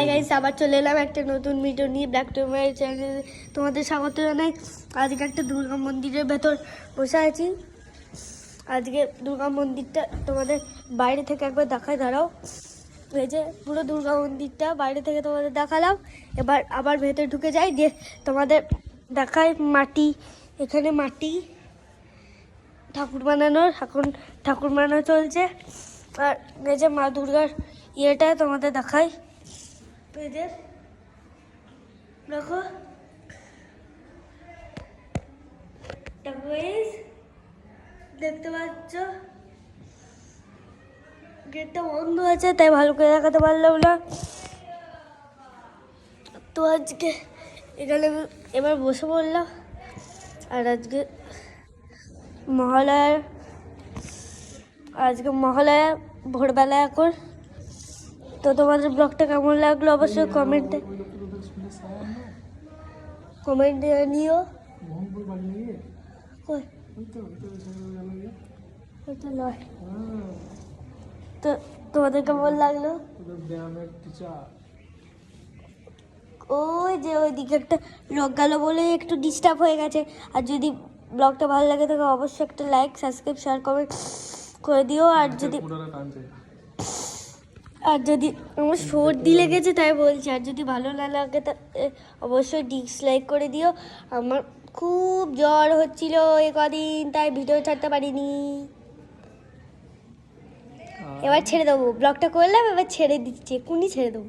Hi guys, আবার চলে এলাম একটা নতুন ভিডিও নিয়ে ব্ল্যাক টু হোয়াইট চ্যানেলে। তোমাদের স্বাগত জানাই। আজকে একটা দুর্গা মন্দিরের ভেতর বসে আছি। আজকে দুর্গা মন্দিরটা তোমাদের বাইরে থেকে একবার দেখায়, দাঁড়াও। এই যে পুরো দুর্গা মন্দিরটা বাইরে থেকে তোমাদের দেখালাম। এবার আবার ভেতরে ঢুকে যাই, দিয়ে তোমাদের দেখায় মাটি। এখানে মাটি ঠাকুর বানানোর, এখন ঠাকুর বানানো চলছে। আর এই যে মা দুর্গার ইয়েটা তোমাদের দেখাই, এই যে দেখো, দেখতে পাচ্ছ গেটটা বন্ধ আছে, তাই ভালো করে দেখাতে পারলাম না। তো আজকে এখানে এবার বসে পড়লাম। আর আজকে মহালয়া ভোরবেলা এখন। তো তোমাদের ব্লগটা কেমন লাগলো অবশ্যই কমেন্টে জানিও। তো তোমাদের কেমন লাগলো? ওই যে ওইদিকে একটা লোক গেল বলে একটু ডিস্টার্ব হয়ে গেছে। আর যদি ব্লগটা ভালো লাগে তাহলে অবশ্যই একটা লাইক, সাবস্ক্রাইব, শেয়ার, কমেন্ট করে দিও। আর যদি আমার সর্দি লেগেছে তাই বলছি, আর যদি ভালো না লাগে তা অবশ্যই ডিসলাইক করে দিও। আমার খুব জ্বর হচ্ছিল এ কদিন, তাই ভিডিও ছাড়তে পারিনি। এবার ছেড়ে দেবো, ব্লগটা করলাম, এবার ছেড়ে দিচ্ছি, এক্ষুনি ছেড়ে দেবো।